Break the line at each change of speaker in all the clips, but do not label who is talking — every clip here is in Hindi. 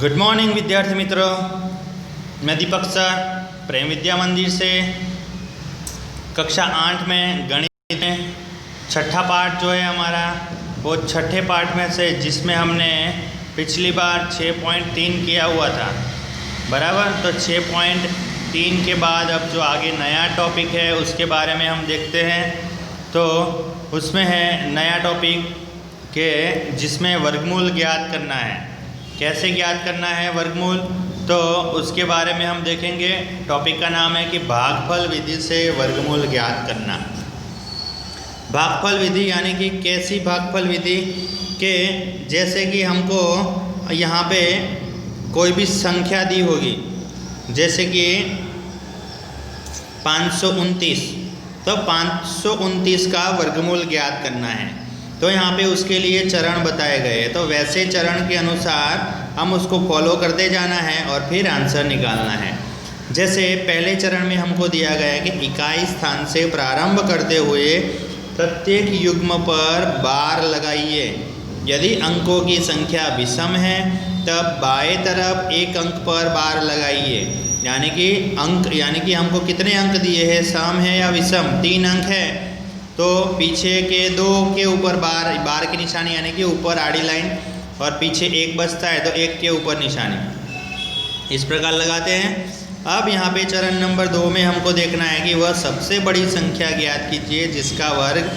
गुड मॉर्निंग विद्यार्थी मित्रों, मैं दीपक सर प्रेम विद्या मंदिर से कक्षा 8 में गणित में छठा पाठ जो है हमारा वो छठे पाठ में से जिसमें हमने पिछली बार 6.3 किया हुआ था बराबर। तो 6.3 के बाद अब जो आगे नया टॉपिक है उसके बारे में हम देखते हैं। तो उसमें है नया टॉपिक के जिसमें वर्गमूल ज्ञात करना है। कैसे ज्ञात करना है वर्गमूल, तो उसके बारे में हम देखेंगे। टॉपिक का नाम है कि भागफल विधि से वर्गमूल ज्ञात करना। भागफल विधि यानी कि कैसी भागफल विधि के जैसे कि हमको यहाँ पे कोई भी संख्या दी होगी, जैसे कि 529, तो 529 का वर्गमूल ज्ञात करना है। तो यहाँ पे उसके लिए चरण बताए गए हैं। तो वैसे चरण के अनुसार हम उसको फॉलो करते जाना है और फिर आंसर निकालना है। जैसे पहले चरण में हमको दिया गया है कि इकाई स्थान से प्रारंभ करते हुए प्रत्येक युग्म पर बार लगाइए। यदि अंकों की संख्या विषम है तब बाएं तरफ एक अंक पर बार लगाइए। यानी कि हमको कितने अंक दिए हैं, सम है या विषम। 3 अंक है तो पीछे के 2 के ऊपर बार की निशानी यानी कि ऊपर आड़ी लाइन, और पीछे 1 बचता है तो 1 के ऊपर निशानी, इस प्रकार लगाते हैं। अब यहाँ पे चरण नंबर 2 में हमको देखना है कि वह सबसे बड़ी संख्या ज्ञात कीजिए जिसका वर्ग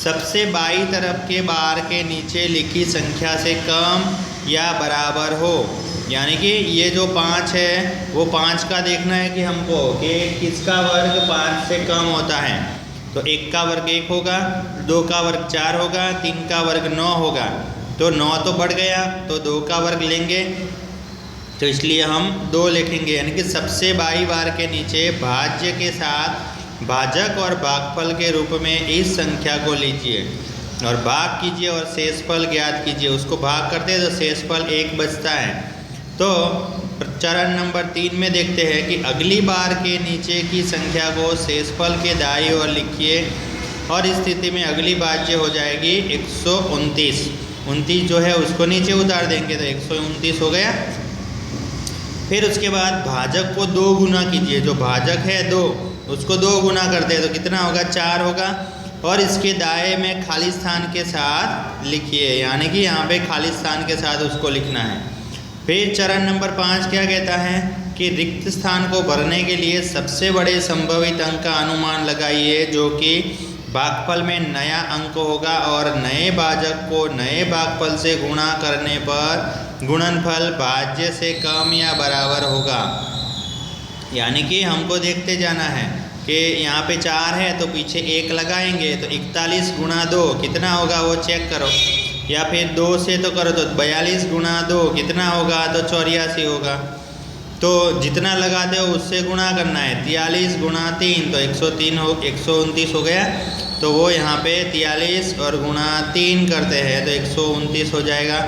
सबसे बाईं तरफ के बार के नीचे लिखी संख्या से कम या बराबर हो। यानी कि ये जो 5 है वो 5 का देखना है कि हमको कि किसका वर्ग 5 से कम होता है। तो 1 का वर्ग 1 होगा, 2 का वर्ग 4 होगा, 3 का वर्ग 9 होगा। तो 9 तो बढ़ गया तो 2 का वर्ग लेंगे, तो इसलिए हम 2 लिखेंगे। यानी कि सबसे बाईं बार के नीचे भाज्य के साथ भाजक और भागफल के रूप में इस संख्या को लीजिए और भाग कीजिए और शेषफल ज्ञात कीजिए। उसको भाग करते हैं तो शेषफल 1 बचता है। तो चरण नंबर 3 में देखते हैं कि अगली बार के नीचे की संख्या को शेषफल के दाईं ओर लिखिए और इस स्थिति में अगली भाज्य हो जाएगी 129। 29 जो है उसको नीचे उतार देंगे तो 129 हो गया। फिर उसके बाद भाजक को 2 गुना कीजिए। जो भाजक है 2, उसको 2 गुना करते हैं तो कितना होगा, 4 होगा। और इसके दाएं में खाली स्थान के साथ लिखिए, यानी कि यहाँ पे खाली स्थान के साथ उसको लिखना है। फिर चरण नंबर 5 क्या कहता है कि रिक्त स्थान को भरने के लिए सबसे बड़े संभवित अंक का अनुमान लगाइए जो कि भागफल में नया अंक होगा और नए भाजक को नए भागफल से गुणा करने पर गुणनफल भाज्य से कम या बराबर होगा। यानी कि हमको देखते जाना है कि यहाँ पे 4 है तो पीछे 1 लगाएंगे तो 41 गुणा 2 कितना होगा वो चेक करो, या फिर 2 से तो करो तो 42 गुणा 2 कितना होगा, तो 84 होगा। तो जितना लगाते हो उससे गुणा करना है। 43 गुणा 3 तो 129 हो गया। तो वो यहाँ पे 43 और गुणा 3 करते हैं तो 129 हो जाएगा।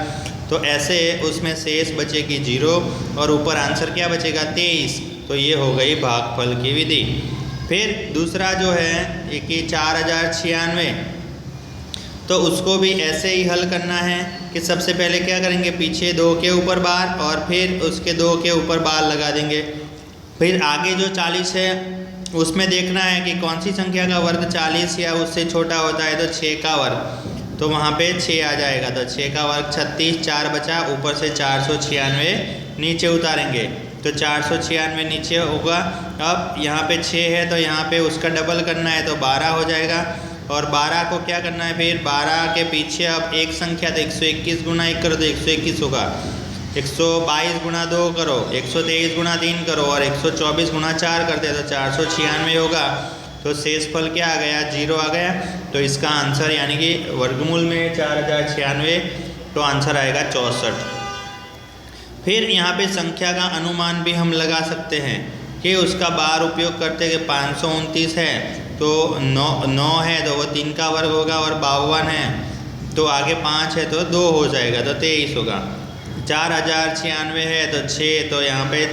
तो ऐसे उसमें शेष बचेगी 0 और ऊपर आंसर क्या बचेगा, 23। तो ये हो गई भागफल की विधि। फिर दूसरा जो है कि 4096, तो उसको भी ऐसे ही हल करना है कि सबसे पहले क्या करेंगे, पीछे 2 के ऊपर बार और फिर उसके 2 के ऊपर बार लगा देंगे। फिर आगे जो 40 है उसमें देखना है कि कौन सी संख्या का वर्ग 40 या उससे छोटा होता है। तो 6 का वर्ग, तो वहाँ पे 6 आ जाएगा। तो 6 का वर्ग 36, 4 बचा, ऊपर से 496 नीचे उतारेंगे तो 496 नीचे होगा। अब यहाँ पे 6 है तो यहाँ पे उसका डबल करना है तो 12 हो जाएगा। और 12 को क्या करना है, फिर 12 के पीछे अब एक संख्या तो 121 गुना 1 करो तो 121 होगा। 122 गुना 2 करो, 123 गुना 3 करो और 124 गुना 4 करते हैं तो 496 होगा। तो शेषफल क्या आ गया, 0 आ गया। तो इसका आंसर यानी कि वर्गमूल में 4096 तो आंसर आएगा 64। फिर यहाँ पे संख्या का अनुमान भी हम लगा सकते हैं कि उसका बार उपयोग करते हैं। 529 है तो 9 है तो वो 3 का वर्ग होगा और 52 है तो आगे 5 है तो 2 हो जाएगा तो 23 होगा। 4096 है तो 6, तो यहाँ पे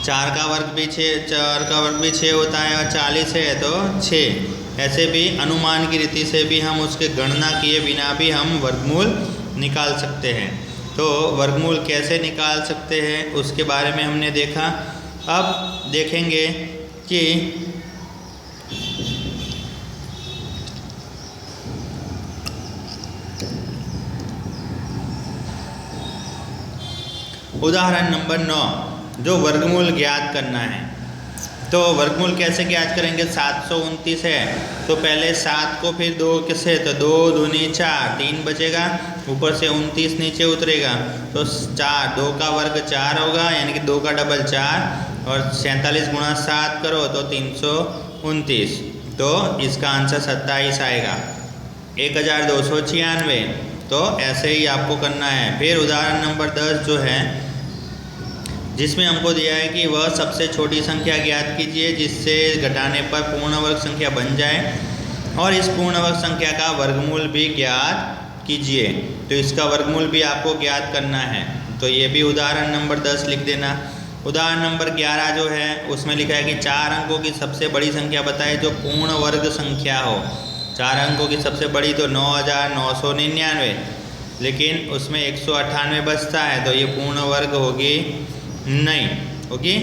4 का वर्ग भी 6 होता है और 40 है तो 6। ऐसे भी अनुमान की रीति से भी हम उसके गणना किए बिना भी हम वर्गमूल निकाल सकते हैं। तो वर्गमूल कैसे निकाल सकते हैं उसके बारे में हमने देखा। अब देखेंगे कि उदाहरण नंबर 9 जो वर्गमूल ज्ञात करना है। तो वर्गमूल कैसे ज्ञात करेंगे? 729 है तो पहले 7 को फिर 2 किससे, तो 2 दूनी 4, 3 बचेगा, ऊपर से 29 नीचे उतरेगा तो 4, 2 का वर्ग 4 होगा, यानी कि 2 का डबल 4, और 47 गुणा 7 करो तो 329, तो इसका आंसर 27 आएगा। 1296, तो ऐसे ही आपको करना है। फिर उदाहरण नंबर 10 जो है, जिसमें हमको दिया है कि वह सबसे छोटी संख्या ज्ञात कीजिए जिससे घटाने पर पूर्ण वर्ग संख्या बन जाए, और इस पूर्ण वर्ग संख्या का वर्गमूल भी ज्ञात कीजिए। तो इसका वर्गमूल भी आपको ज्ञात करना है, तो ये भी उदाहरण नंबर 10 लिख देना। उदाहरण नंबर 11 जो है उसमें लिखा है कि 4 अंकों की सबसे बड़ी संख्या बताए जो पूर्ण वर्ग संख्या हो। 4 अंकों की सबसे बड़ी तो 9999, लेकिन उसमें 198 बचता है तो ये पूर्ण वर्ग होगी नहीं, ओके।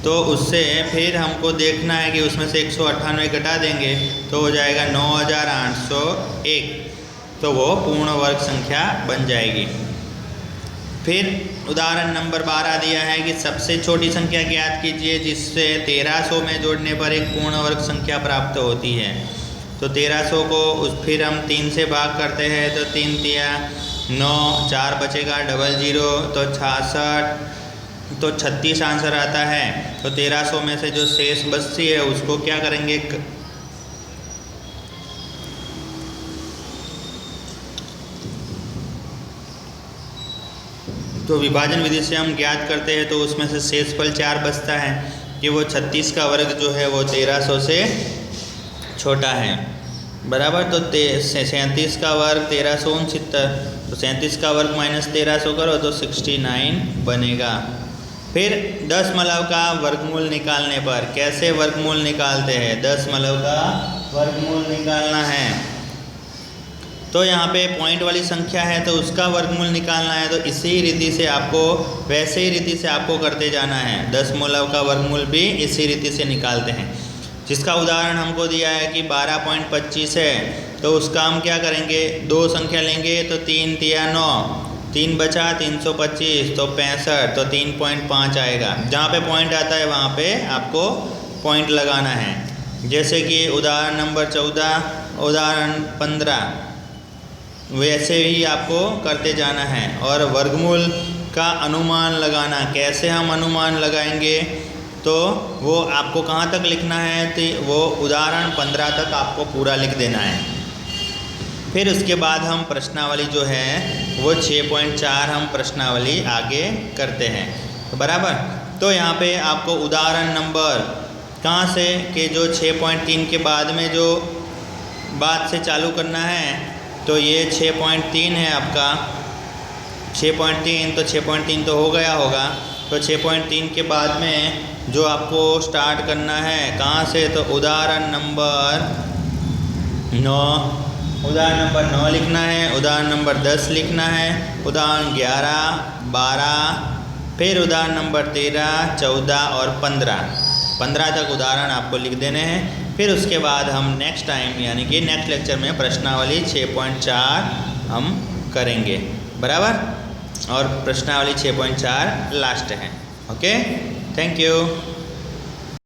तो उससे फिर हमको देखना है कि उसमें से 198 घटा देंगे तो हो जाएगा 9801, तो वो पूर्ण वर्ग संख्या बन जाएगी। फिर उदाहरण नंबर 12 दिया है कि सबसे छोटी संख्या ज्ञात कीजिए जिससे 1300 में जोड़ने पर एक पूर्ण वर्ग संख्या प्राप्त होती है। तो 1300 को फिर हम 3 से भाग करते हैं तो 3 तिया 9, 4 बचेगा, डबल 0 तो 66, तो 36 आंसर आता है। तो 1300 में से जो शेष बचती है उसको क्या करेंगे, तो विभाजन विधि से हम ज्ञात करते हैं तो उसमें से शेषफल 4 बचता है कि वो 36 का वर्ग जो है वो 1300 से छोटा है, बराबर। तो 37 का वर्ग 1369, तो 37 का वर्ग माइनस 1300 करो तो 69 बनेगा। फिर दशमलव का वर्गमूल निकालने पर कैसे वर्गमूल निकालते हैं? दशमलव का वर्गमूल निकालना है तो यहाँ पे पॉइंट वाली संख्या है तो उसका वर्गमूल निकालना है, तो इसी रीति से आपको, वैसे ही रीति से आपको करते जाना है। दशमलव का वर्गमूल भी इसी रीति से निकालते हैं। जिसका उदाहरण हमको दिया है कि 12.25 है तो उसका हम क्या करेंगे, 2 संख्या लेंगे तो 3 तिया 9, 3 बचा 325 तो 65, तो 3.5 आएगा। जहाँ पे पॉइंट आता है वहाँ पे आपको पॉइंट लगाना है। जैसे कि उदाहरण नंबर 14, उदाहरण 15, वैसे ही आपको करते जाना है। और वर्गमूल का अनुमान लगाना, कैसे हम अनुमान लगाएंगे, तो वो आपको कहाँ तक लिखना है, तो वो उदाहरण 15 तक आपको पूरा लिख देना है। फिर उसके बाद हम प्रश्नावली जो है वो 6.4 हम प्रश्नावली आगे करते हैं, तो बराबर। तो यहाँ पे आपको उदाहरण नंबर कहाँ से कि जो 6.3 के बाद में जो बात से चालू करना है, तो ये 6.3 है आपका, 6.3, तो 6.3 तो हो गया होगा। तो 6.3 के बाद में जो आपको स्टार्ट करना है कहाँ से, तो उदाहरण नंबर 9, उदाहरण नंबर 9 लिखना है, उदाहरण नंबर 10 लिखना है, उदाहरण 11, 12, फिर उदाहरण नंबर 13, 14 और 15 तक उदाहरण आपको लिख देने हैं। फिर उसके बाद हम नेक्स्ट टाइम यानी कि नेक्स्ट लेक्चर में प्रश्नावली 6.4 हम करेंगे, बराबर। और प्रश्नावली 6.4 लास्ट है। Okay, thank you.